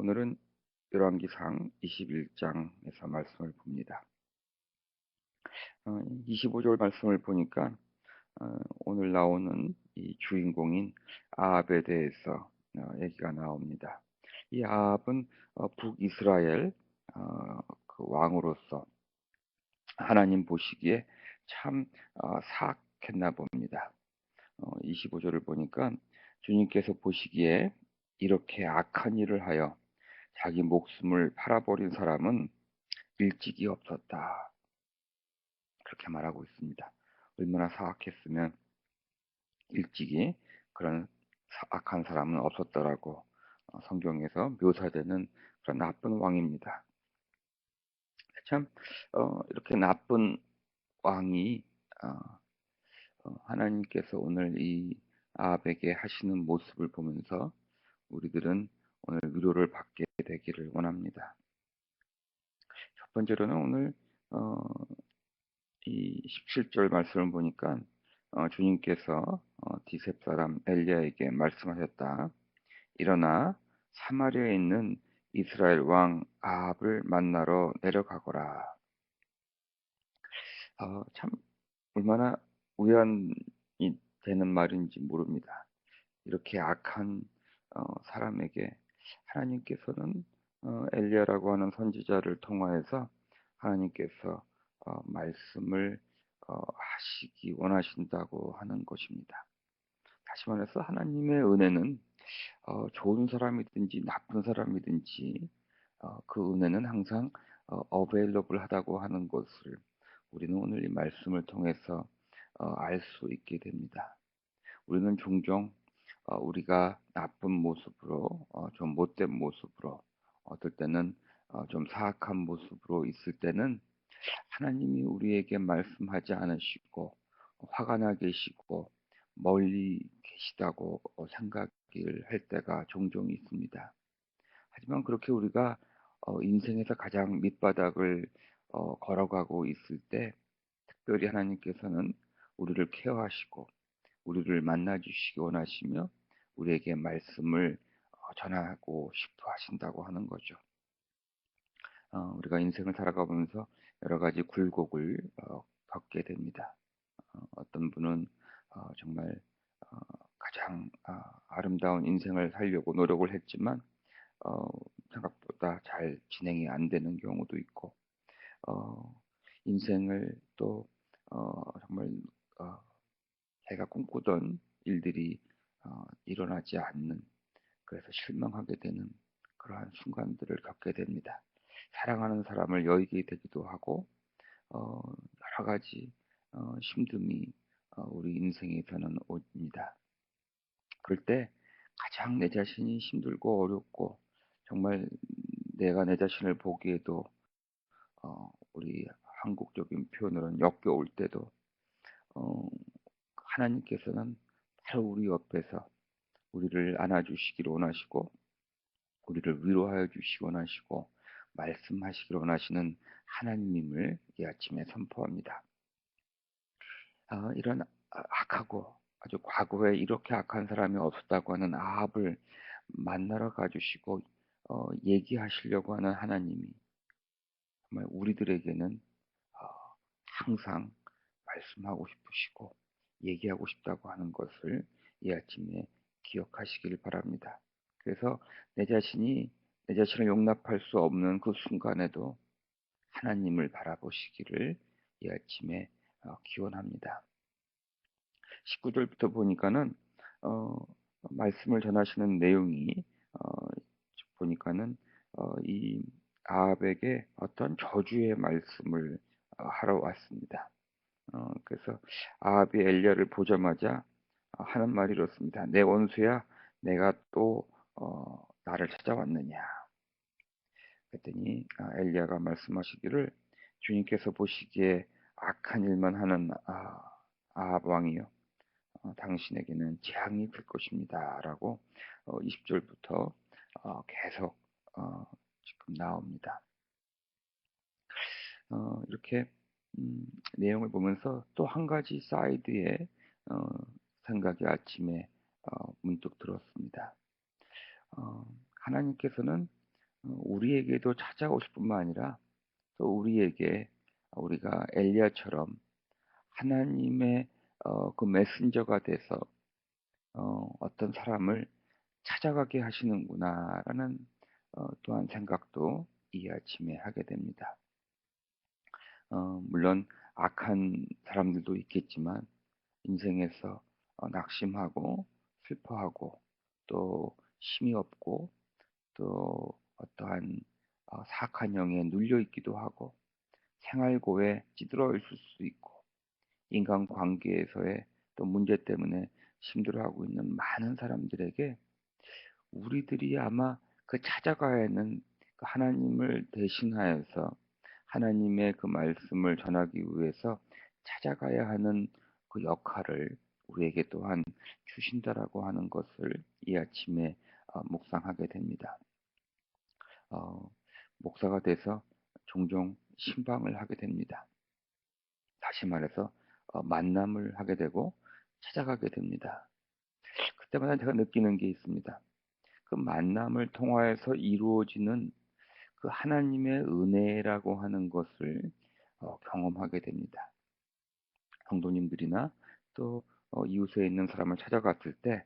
오늘은 열왕기상 21장에서 말씀을 봅니다. 25절 말씀을 보니까 오늘 나오는 이 주인공인 아합에 대해서 얘기가 나옵니다. 이 아합은 북이스라엘 그 왕으로서 하나님 보시기에 참 사악했나 봅니다. 25절을 보니까 주님께서 보시기에 이렇게 악한 일을 하여 자기 목숨을 팔아버린 사람은 일찍이 없었다. 그렇게 말하고 있습니다. 얼마나 사악했으면 일찍이 그런 악한 사람은 없었더라고 성경에서 묘사되는 그런 나쁜 왕입니다. 참 이렇게 나쁜 왕이 하나님께서 오늘 이 아합에게 하시는 모습을 보면서 우리들은 오늘 위로를 받게 되기를 원합니다. 첫 번째로는 오늘 어, 이 17절 말씀을 보니까 주님께서 디셉 사람 엘리야에게 말씀하셨다. 일어나 사마리아에 있는 이스라엘 왕 아합을 만나러 내려가거라. 참 얼마나 우연이 되는 말인지 모릅니다. 이렇게 악한 사람에게 하나님께서는 엘리야라고 하는 선지자를 통하여서 하나님께서 말씀을 하시기 원하신다고 하는 것입니다. 다시 말해서 하나님의 은혜는 좋은 사람이든지 나쁜 사람이든지 그 은혜는 항상 available 하다고 하는 것을 우리는 오늘 이 말씀을 통해서 알 수 있게 됩니다. 우리는 종종 우리가 나쁜 모습으로 좀 못된 모습으로 어떨 때는 좀 사악한 모습으로 있을 때는 하나님이 우리에게 말씀하지 않으시고 화가 나 계시고 멀리 계시다고 생각을 할 때가 종종 있습니다. 하지만 그렇게 우리가 인생에서 가장 밑바닥을 걸어가고 있을 때 특별히 하나님께서는 우리를 케어하시고 우리를 만나주시기 원하시며 우리에게 말씀을 전하고 싶어 하신다고 하는 거죠. 우리가 인생을 살아가면서 여러 가지 굴곡을 겪게 됩니다. 어떤 분은 정말 어, 가장 아름다운 인생을 살려고 노력을 했지만 어, 생각보다 잘 진행이 안 되는 경우도 있고 어, 인생을 또 정말 어, 자기가 꿈꾸던 일들이 일어나지 않는 그래서 실망하게 되는 그러한 순간들을 겪게 됩니다. 사랑하는 사람을 여의게 되기도 하고 여러 가지 힘듦이 우리 인생에서는 옵니다. 그럴 때 가장 내 자신이 힘들고 어렵고 정말 내가 내 자신을 보기에도 우리 한국적인 표현으로는 역겨울 때도 어, 하나님께서는 바로 우리 옆에서 우리를 안아주시기를 원하시고 우리를 위로하여 주시기 원하시고 말씀하시기를 원하시는 하나님임을 이 아침에 선포합니다. 이런 악하고 아주 과거에 이렇게 악한 사람이 없었다고 하는 아합을 만나러 가주시고 얘기하시려고 하는 하나님이 정말 우리들에게는 어, 항상 말씀하고 싶으시고 얘기하고 싶다고 하는 것을 이 아침에 기억하시길 바랍니다. 그래서 내 자신을 용납할 수 없는 그 순간에도 하나님을 바라보시기를 이 아침에 기원합니다. 19절부터 보니까는 어, 말씀을 전하시는 내용이 어, 보니까는 이 아합에게 어떤 저주의 말씀을 하러 왔습니다. 그래서 아합이 엘리야를 보자마자 하는 말이 이렇습니다. 내 원수야, 내가 또 나를 찾아왔느냐? 그랬더니 엘리야가 말씀하시기를 주님께서 보시기에 악한 일만 하는 아합 왕이요. 당신에게는 재앙이 될 것입니다라고 20절부터 계속 지금 나옵니다. 이렇게 내용을 보면서 또 한 가지 사이드의 어, 생각이 아침에 문득 들었습니다. 하나님께서는 우리에게도 찾아오실 뿐만 아니라 또 우리에게 우리가 엘리야처럼 하나님의 그 메신저가 돼서 어떤 사람을 찾아가게 하시는구나라는 또한 생각도 이 아침에 하게 됩니다. 물론 악한 사람들도 있겠지만 인생에서 낙심하고 슬퍼하고 또 힘이 없고 또 어떠한 사악한 영에 눌려 있기도 하고 생활고에 찌들어 있을 수도 있고 인간관계에서의 또 문제 때문에 힘들어하고 있는 많은 사람들에게 우리들이 아마 그 찾아가야 하는 그 하나님을 대신하여서 하나님의 그 말씀을 전하기 위해서 찾아가야 하는 그 역할을 우리에게 또한 주신다라고 하는 것을 이 아침에 묵상하게 됩니다. 어, 목사가 돼서 종종 신방을 하게 됩니다. 다시 말해서 만남을 하게 되고 찾아가게 됩니다. 그때마다 제가 느끼는 게 있습니다. 그 만남을 통하여서 이루어지는 그 하나님의 은혜라고 하는 것을 경험하게 됩니다. 성도님들이나 또 이웃에 있는 사람을 찾아갔을 때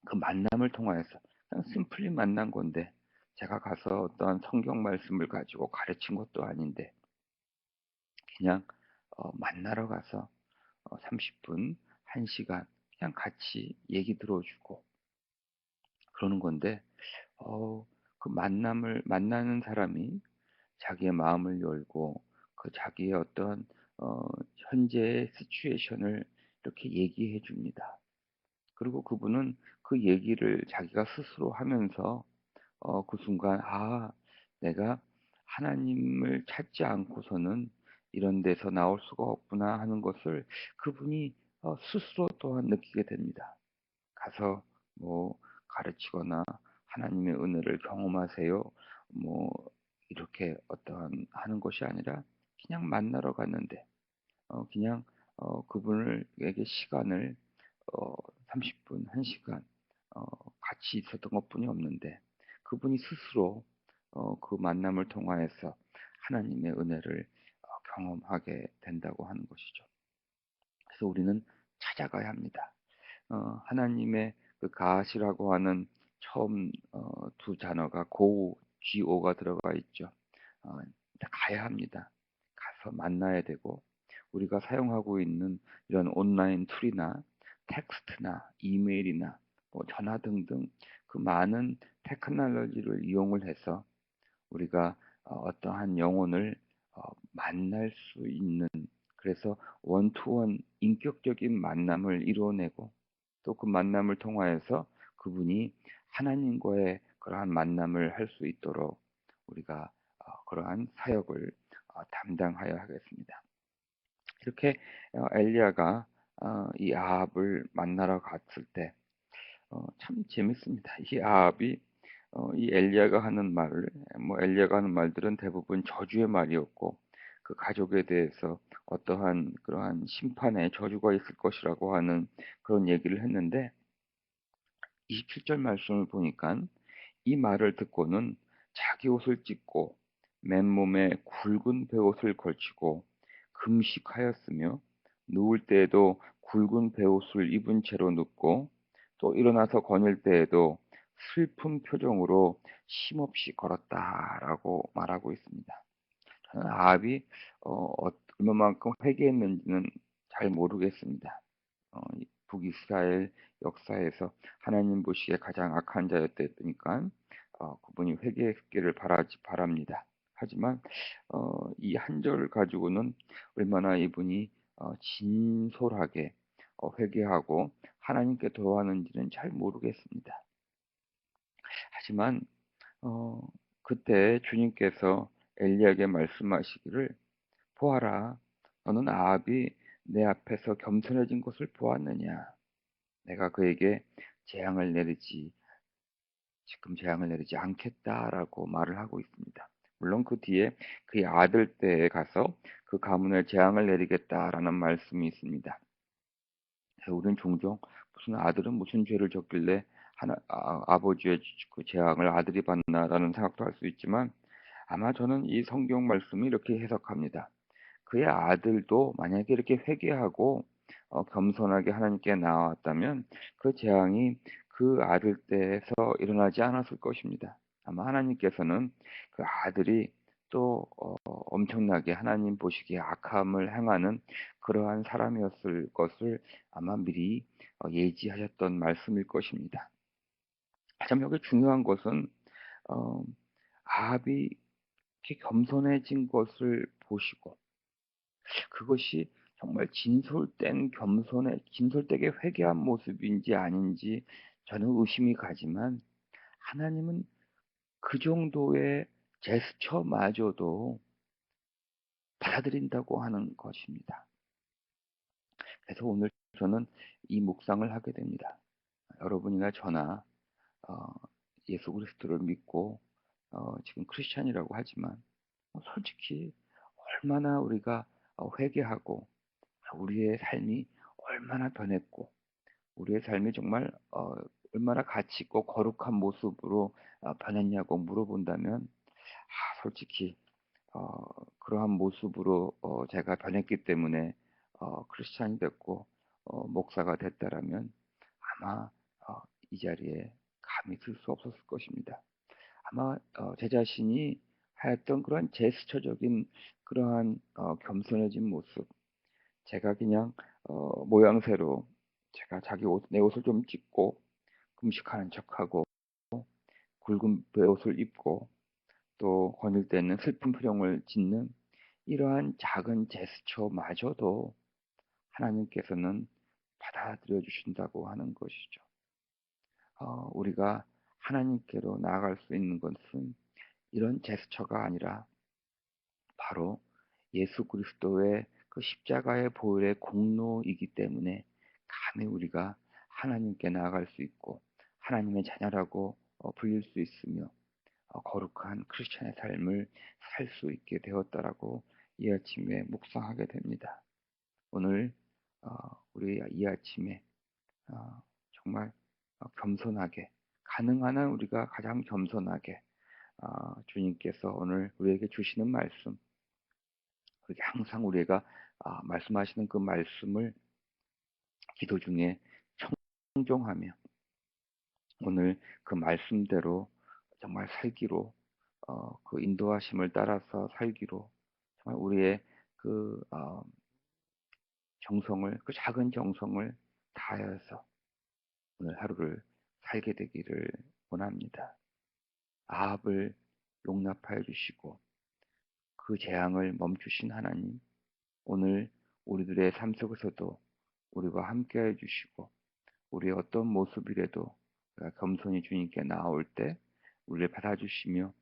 그 만남을 통하여서 그냥 심플리 만난 건데 제가 가서 어떠한 성경 말씀을 가지고 가르친 것도 아닌데 그냥 만나러 가서 30분, 1시간 그냥 같이 얘기 들어주고 그러는 건데 그 만남을 만나는 사람이 자기의 마음을 열고 그 자기의 어떤 어, 현재의 시츄에이션을 이렇게 얘기해 줍니다. 그리고 그분은 그 얘기를 자기가 스스로 하면서 그 순간 내가 하나님을 찾지 않고서는 이런 데서 나올 수가 없구나 하는 것을 그분이 스스로 또한 느끼게 됩니다. 가서 뭐 가르치거나 하나님의 은혜를 경험하세요. 뭐 이렇게 어떠한 하는 것이 아니라 그냥 만나러 갔는데 그냥 그분에게 시간을 어, 30분, 1시간 같이 있었던 것뿐이 없는데 그분이 스스로 그 만남을 통하여서 하나님의 은혜를 경험하게 된다고 하는 것이죠. 그래서 우리는 찾아가야 합니다. 하나님의 그 가시라고 하는 처음 두 단어가 GO가 들어가 있죠. 가야 합니다. 가서 만나야 되고 우리가 사용하고 있는 이런 온라인 툴이나 텍스트나 이메일이나 뭐 전화 등등 그 많은 테크놀로지를 이용을 해서 우리가 어떠한 영혼을 만날 수 있는 그래서 원투원 인격적인 만남을 이루어내고 또 그 만남을 통하여서 그분이 하나님과의 그러한 만남을 할 수 있도록 우리가 그러한 사역을 담당하여 하겠습니다. 이렇게 엘리야가 이 아합을 만나러 갔을 때 참 재밌습니다. 이 아합이 이 엘리야가 하는 말을 뭐 엘리야가 하는 말들은 대부분 저주의 말이었고 그 가족에 대해서 어떠한 그러한 심판의 저주가 있을 것이라고 하는 그런 얘기를 했는데 27절 말씀을 보니까 이 말을 듣고는 자기 옷을 찢고 맨몸에 굵은 베옷을 걸치고 금식하였으며 누울 때에도 굵은 베옷을 입은 채로 눕고 또 일어나서 거닐 때에도 슬픈 표정으로 쉼없이 걸었다라고 말하고 있습니다. 저는 아합이 얼마만큼 회개했는지는 잘 모르겠습니다. 북이스라엘 역사에서 하나님 보시기에 가장 악한 자였다니까 그분이 회개했기를 바랍니다. 하지만 이 한 절 가지고는 얼마나 이분이 진솔하게 회개하고 하나님께 도하는지는 잘 모르겠습니다. 하지만 어, 그때 주님께서 엘리야에게 말씀하시기를 보아라, 너는 아합이 내 앞에서 겸손해진 것을 보았느냐? 내가 그에게 지금 재앙을 내리지 않겠다라고 말을 하고 있습니다. 물론 그 뒤에 그의 아들 때에 가서 그 가문에 재앙을 내리겠다라는 말씀이 있습니다. 우리는 종종 무슨 아들은 무슨 죄를 졌길래 아버지의 그 재앙을 아들이 받나라는 생각도 할 수 있지만 아마 저는 이 성경 말씀을 이렇게 해석합니다. 그의 아들도 만약에 이렇게 회개하고 겸손하게 하나님께 나아왔다면 그 재앙이 그 아들 때에서 일어나지 않았을 것입니다. 아마 하나님께서는 그 아들이 또 엄청나게 하나님 보시기에 악함을 행하는 그러한 사람이었을 것을 아마 미리 예지하셨던 말씀일 것입니다. 참 여기 중요한 것은 어, 아합이 이렇게 겸손해진 것을 보시고 그것이 정말 진솔되게 회개한 모습인지 아닌지 저는 의심이 가지만 하나님은 그 정도의 제스처마저도 받아들인다고 하는 것입니다. 그래서 오늘 저는 이 묵상을 하게 됩니다. 여러분이나 저나 어, 예수 그리스도를 믿고 지금 크리스찬이라고 하지만 솔직히 얼마나 우리가 회개하고 우리의 삶이 얼마나 변했고 우리의 삶이 정말 얼마나 가치 있고 거룩한 모습으로 변했냐고 물어본다면 솔직히 어, 그러한 모습으로 제가 변했기 때문에 크리스찬이 됐고 목사가 됐다라면 아마 이 자리에 감히 들 수 없었을 것입니다. 아마 제 자신이 하였던 그러한 제스처적인 그러한 겸손해진 모습, 제가 그냥 모양새로 제가 내 옷을 좀 찢고 금식하는 척하고 굵은 베옷을 입고 또 거닐 때는 슬픈 표정을 짓는 이러한 작은 제스처마저도 하나님께서는 받아들여 주신다고 하는 것이죠. 우리가 하나님께로 나아갈 수 있는 것은 이런 제스처가 아니라 바로 예수 그리스도의 그 십자가의 보혈의 공로이기 때문에 감히 우리가 하나님께 나아갈 수 있고 하나님의 자녀라고 불릴 수 있으며 거룩한 크리스천의 삶을 살 수 있게 되었다라고 이 아침에 묵상하게 됩니다. 오늘 우리 이 아침에 정말 겸손하게 가능한 한 우리가 가장 겸손하게 주님께서 오늘 우리에게 주시는 말씀 그렇게 항상 우리가 말씀하시는 그 말씀을 기도 중에 청종하며 오늘 그 말씀대로 정말 살기로 그 인도하심을 따라서 살기로 정말 우리의 그 정성을 그 작은 정성을 다하여서 오늘 하루를 살게 되기를 원합니다. 아합을 용납하여 주시고 그 재앙을 멈추신 하나님 오늘 우리들의 삶 속에서도 우리와 함께해 주시고 우리의 어떤 모습이라도 우리가 겸손히 주님께 나올 때 우리를 받아주시며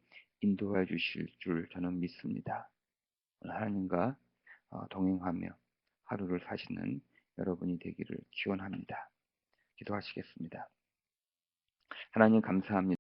인도해 주실 줄 저는 믿습니다. 오늘 하나님과 동행하며 하루를 사시는 여러분이 되기를 기원합니다. 기도하시겠습니다. 하나님 감사합니다.